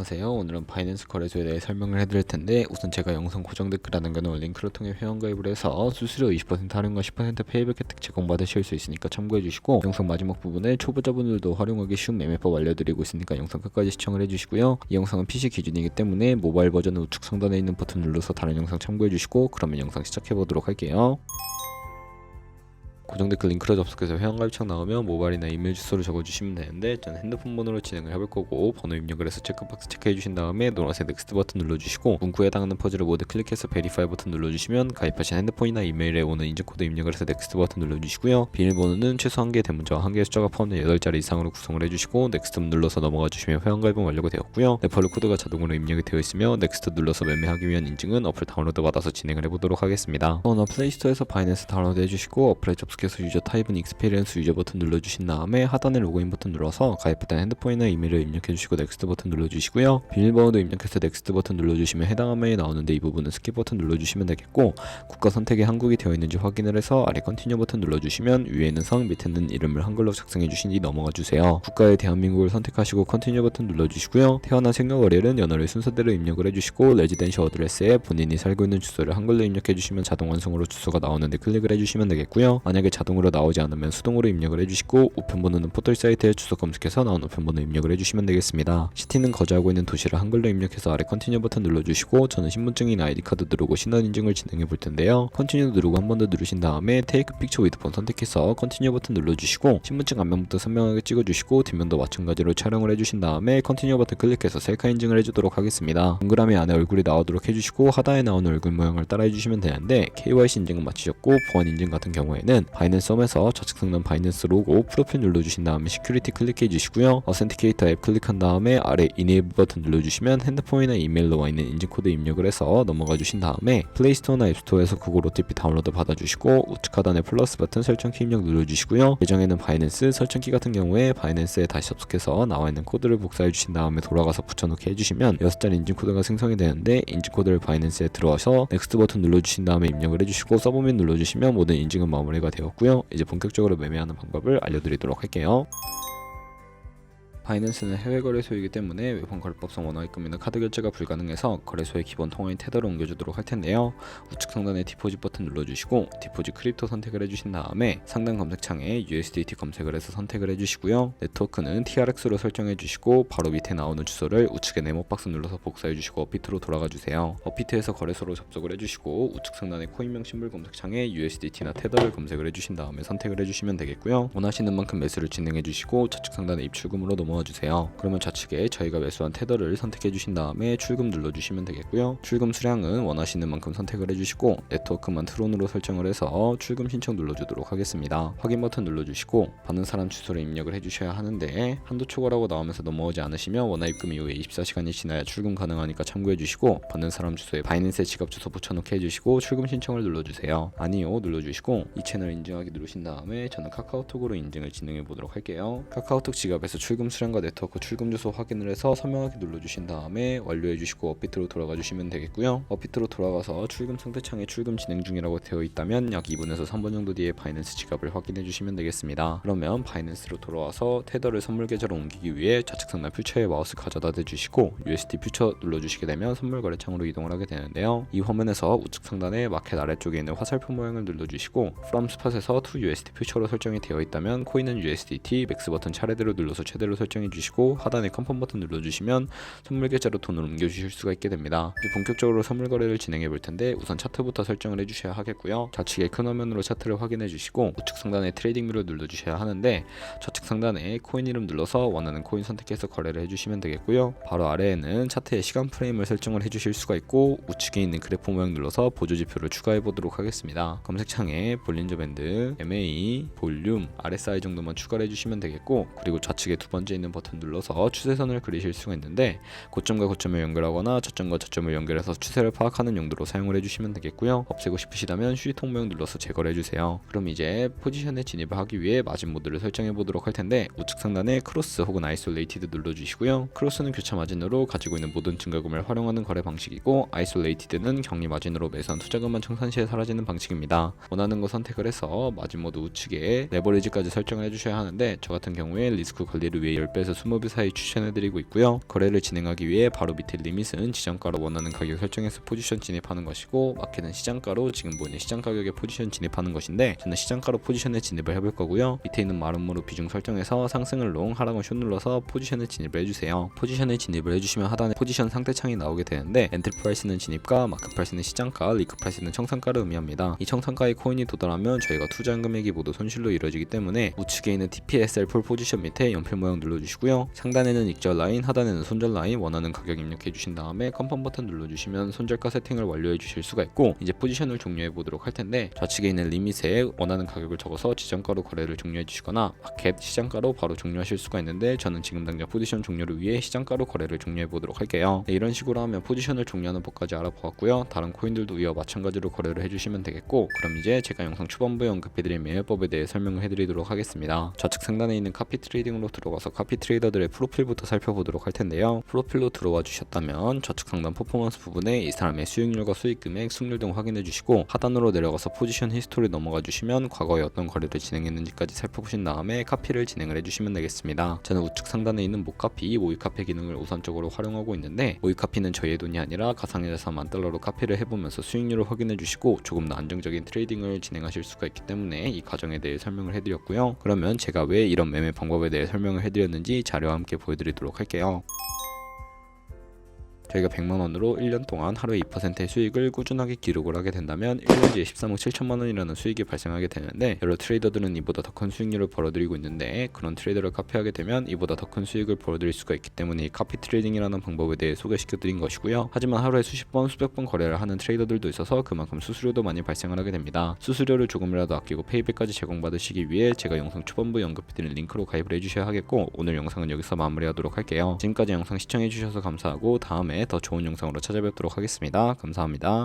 안녕하세요. 오늘은 바이낸스 거래소에 대해 설명을 해드릴 텐데, 우선 제가 영상 고정 댓글에 남겨놓은 링크를 통해 회원가입을 해서 수수료 20% 할인과 10% 페이백 혜택 제공받으실 수 있으니까 참고해주시고, 영상 마지막 부분에 초보자분들도 활용하기 쉬운 매매법 알려드리고 있으니까 영상 끝까지 시청을 해주시고요. 이 영상은 PC 기준이기 때문에 모바일 버전은 우측 상단에 있는 버튼 눌러서 다른 영상 참고해주시고, 그러면 영상 시작해보도록 할게요. 고정 댓글 링크로 접속해서 회원가입창 나오면 모바일이나 이메일 주소를 적어주시면 되는데, 저는 핸드폰 번호로 진행을 해볼 거고, 번호 입력을 해서 체크박스 체크해주신 다음에 노란색 넥스트 버튼 눌러주시고, 문구에 해당하는 퍼즐을 모두 클릭해서 베리파이 버튼 눌러주시면 가입하신 핸드폰이나 이메일에 오는 인증코드 입력을 해서 넥스트 버튼 눌러주시고요. 비밀번호는 최소 1개의 대문자와 1개의 숫자가 포함된 8자리 이상으로 구성을 해주시고, 넥스트 눌러서 넘어가 주시면 회원가입은 완료가 되었고요. 레퍼럴 코드가 자동으로 입력이 되어 있으며 넥스트 눌러서 매매하기 위한 인증은 어플 다운로드 받아서 진행을 해보도록 하겠습니다. 플레이스토어에서 바이낸스 다운로드 해주시고, 어플에 접속해서 유저 타입은 익스피리언스 유저 버튼 눌러주신 다음에 하단에 로그인 버튼 눌러서 가입했던 핸드폰이나 이메일을 입력해주시고 넥스트 버튼 눌러주시고요. 비밀번호도 입력해서 넥스트 버튼 눌러주시면 해당 화면이 나오는데, 이 부분은 스킵 버튼 눌러주시면 되겠고, 국가 선택에 한국이 되어 있는지 확인을 해서 아래 컨티뉴 버튼 눌러주시면 위에는 성, 밑에는 이름을 한글로 작성해주신 뒤 넘어가주세요. 국가의 대한민국을 선택하시고 컨티뉴 버튼 눌러주시고요. 태어난 생년월일은 연월일 순서대로 입력을 해주시고, 레지던셜 어드레스에 본인이 살고 있는 주소를 한글로 입력해주시면 자동 완성으로 주소가 나오는데 클릭을 해주시면 되겠고요. 만약에 자동으로 나오지 않으면 수동으로 입력을 해주시고, 우편번호는 포털 사이트에 주소 검색해서 나온 우편번호 입력을 해주시면 되겠습니다. 시티는 거주하고 있는 도시를 한글로 입력해서 아래 컨티뉴 버튼 눌러주시고, 저는 신분증이나 아이디카드 누르고 신원 인증을 진행해 볼 텐데요. 컨티뉴 누르고 한 번 더 누르신 다음에 테이크 픽처 위드 폰 선택해서 컨티뉴 버튼 눌러주시고, 신분증 앞면부터 선명하게 찍어주시고, 뒷면도 마찬가지로 촬영을 해주신 다음에 컨티뉴 버튼 클릭해서 셀카 인증을 해주도록 하겠습니다. 동그라미 안에 얼굴이 나오도록 해주시고, 하단에 나오는 얼굴 모양을 따라 해주시면 되는데, KYC 인증은 마치셨고 보안 인증 같은 경우에는 바이낸스 썸에서 좌측 상단 바이낸스 로고 프로필 눌러주신 다음에 시큐리티 클릭해 주시고요. 어센티케이터 앱 클릭한 다음에 아래 이네이블 버튼 눌러주시면 핸드폰이나 이메일로 와 있는 인증코드 입력을 해서 넘어가 주신 다음에 플레이스토어나 앱스토어에서 구글 OTP 다운로드 받아주시고, 우측 하단에 플러스 버튼 설정키 입력 눌러주시고요. 예정에는 바이낸스 설정키 같은 경우에 바이낸스에 다시 접속해서 나와 있는 코드를 복사해 주신 다음에 돌아가서 붙여넣기 해주시면 6자리 인증코드가 생성이 되는데, 인증코드를 바이낸스에 들어와서 넥스트 버튼 눌러주신 다음에 입력을 해주시고, 서브밋 눌러주시면 모든 인증은 마무리가 되었고요. 이제 본격적으로 매매하는 방법을 알려드리도록 할게요. 바이낸스는 해외 거래소이기 때문에 외환 거래법상 원화입금이나 카드 결제가 불가능해서 거래소의 기본 통화인 테더를 옮겨주도록 할 텐데요. 우측 상단에 디포짓 버튼 눌러주시고, 디포짓 크립토 선택을 해주신 다음에 상단 검색창에 USDT 검색을 해서 선택을 해주시고요. 네트워크는 TRX로 설정해주시고, 바로 밑에 나오는 주소를 우측에 네모 박스 눌러서 복사해주시고 업비트로 돌아가주세요. 업비트에서 거래소로 접속을 해주시고, 우측 상단에 코인명 심볼 검색창에 USDT나 테더를 검색을 해주신 다음에 선택을 해주시면 되겠고요. 원하시는 만큼 매수를 진행해주시고, 좌측 상단에 입출금으로 넘어와주세요. 그러면 좌측에 저희가 매수한 테더를 선택해주신 다음에 출금 눌러주시면 되겠고요. 출금 수량은 원하시는 만큼 선택을 해주시고, 네트워크만 트론으로 설정을 해서 출금 신청 눌러주도록 하겠습니다. 확인 버튼 눌러주시고, 받는 사람 주소를 입력을 해주셔야 하는데, 한도 초과라고 나오면서 넘어오지 않으시면 원화 입금 이후에 24시간이 지나야 출금 가능하니까 참고해주시고, 받는 사람 주소에 바이낸스의 지갑 주소 붙여넣기 해주시고 출금 신청을 눌러주세요. 아니요 눌러주시고, 이 채널 인증하기 누르신 다음에 저는 카카오톡으로 인증을 진행해 보도록 할게요. 카카오톡 지갑에서 출금 수량과 네트워크 출금 주소 확인을 해서 선명하게 눌러주신 다음에 완료해 주시고 업비트로 돌아가 주시면 되겠고요. 업비트로 돌아가서 출금 상태창에 출금 진행 중이라고 되어 있다면 약 2분에서 3분 정도 뒤에 바이낸스 지갑을 확인해 주시면 되겠습니다. 그러면 바이낸스로 돌아와서 테더를 선물 계좌로 옮기기 위해 좌측 상단 퓨처에 마우스 가져다 대주시고 USD 퓨처 눌러주시게 되면 선물 거래창으로 이동을 하게 되는데요. 이 화면에서 우측 상단에 마켓 아래쪽에 있는 화살표 모양을 눌러주시고, From Spot에서 to USD 퓨처로 설정이 되어 있다면 코인은 USDT 맥스 버튼 차례대로 눌러서 최대로 설정해 주시고, 하단에 컨펌 버튼 눌러주시면 선물 계좌로 돈을 옮겨주실 수가 있게 됩니다. 이제 본격적으로 선물 거래를 진행해 볼 텐데, 우선 차트부터 설정을 해주셔야 하겠고요. 좌측에 큰 화면으로 차트를 확인해 주시고, 우측 상단에 트레이딩 뷰를 눌러주셔야 하는데, 좌측 상단에 코인 이름 눌러서 원하는 코인 선택해서 거래를 해주시면 되겠고요. 바로 아래에는 차트의 시간 프레임을 설정을 해주실 수가 있고, 우측에 있는 그래프 모양 눌러서 보조 지표를 추가해 보도록 하겠습니다. 검색창에 볼린저 밴드, MA, 볼륨, RSI 정도만 추가를 해주시면 되겠고, 그리고 좌측에 두 번째 있는 버튼 눌러서 추세선을 그리실 수가 있는데, 고점과 고점을 연결하거나 저점과 저점을 연결해서 추세를 파악하는 용도로 사용을 해주시면 되겠고요. 없애고 싶으시다면 휴지통 모양 눌러서 제거를 해주세요. 그럼 이제 포지션에 진입을 하기 위해 마진 모드를 설정해 보도록 할 텐데, 우측 상단에 크로스 혹은 아이솔레이티드 눌러주시고요. 크로스는 교차 마진으로 가지고 있는 모든 증가금을 활용하는 거래 방식이고, 아이솔레이티드는 격리 마진으로 매수한 투자금만 청산 시에 사라지는 방식입니다. 원하는 거 선택을 해서 마진 모드 우측에 레버리지까지 설정을 해주셔야 하는데, 저 같은 경우에 리스크 관리를 위해 10배에서 20배 사이 추천해드리고 있고요. 거래를 진행하기 위해 바로 밑에 리밋은 지정가로 원하는 가격 설정해서 포지션 진입하는 것이고, 마켓은 시장가로 지금 보이는 시장 가격에 포지션 진입하는 것인데, 저는 시장가로 포지션에 진입을 해볼 거고요. 밑에 있는 마름모로 비중 설정해서 상승을 롱, 하락은 숏 눌러서 포지션에 진입을 해주세요. 포지션에 진입을 해주시면 하단에 포지션 상태창이 나오게 되는데, 엔트리 프라이스는 진입가, 마켓 프라이스는 시장가, 리크 프라이스는 청산가를 의미합니다. 이 청산가의 코인이 도달하면 저희가 투자한 금액이 모두 손실로 이루어지기 때문에 우측에 있는 TPSL 폴 포지션 밑에 연필 모양 눌러주시고요. 상단에는 익절 라인, 하단에는 손절 라인 원하는 가격 입력해 주신 다음에 컨펌 버튼 눌러주시면 손절가 세팅을 완료해 주실 수가 있고, 이제 포지션을 종료해 보도록 할 텐데, 좌측에 있는 리밋에 원하는 가격을 적어서 지정가로 거래를 종료해 주시거나 마켓 시장가로 바로 종료하실 수가 있는데, 저는 지금 당장 포지션 종료를 위해 시장가로 거래를 종료해 보도록 할게요. 네, 이런 식으로 하면 포지션을 종료하는 법까지 알아보았고요. 다른 코인들도 이와 마찬가지로 거래를 해주시면 되겠고, 그럼 이제 제가 영상 초반부에 언급해드린 매매법에 대해 설명을 해드리도록 하겠습니다. 좌측 상단에 있는 카피 트레이딩으로 들어가서 카피 트레이더들의 프로필부터 살펴보도록 할 텐데요. 프로필로 들어와 주셨다면 좌측 상단 퍼포먼스 부분에 이 사람의 수익률과 수익금액, 승률 등 확인해 주시고, 하단으로 내려가서 포지션 히스토리 넘어가 주시면 과거에 어떤 거래를 진행했는지까지 살펴보신 다음에 카피를 진행을 해주시면 되겠습니다. 저는 우측 상단에 있는 모카피, 모의 카피 기능을 우선적으로 활용하고 있는데, 모의 카피는 저희의 돈이 아니라 가상의 자산 $10,000로 카피를 해보면서 수익률을 확인해 주시고 조금 더 안정적인 트레이딩을 진행하실 수가 있기 때문에 이 과정에 대해 설명을 해드렸고요. 그러면 제가 왜 이런 매매 방법에 대해 설명을 해드렸는지 자료와 함께 보여드리도록 할게요. 저희가 100만원으로 1년 동안 하루에 2%의 수익을 꾸준하게 기록을 하게 된다면 1년 뒤에 13억 7천만원이라는 수익이 발생하게 되는데, 여러 트레이더들은 이보다 더 큰 수익률을 벌어들이고 있는데, 그런 트레이더를 카피하게 되면 이보다 더 큰 수익을 벌어들일 수가 있기 때문에 이 카피 트레이딩이라는 방법에 대해 소개시켜 드린 것이고요. 하지만 하루에 수십 번, 수백 번 거래를 하는 트레이더들도 있어서 그만큼 수수료도 많이 발생을 하게 됩니다. 수수료를 조금이라도 아끼고 페이백까지 제공받으시기 위해 제가 영상 초반부에 언급해드린 링크로 가입을 해주셔야 하겠고, 오늘 영상은 여기서 마무리하도록 할게요. 지금까지 영상 시청해주셔서 감사하고 다음에 더 좋은 영상으로 찾아뵙도록 하겠습니다. 감사합니다.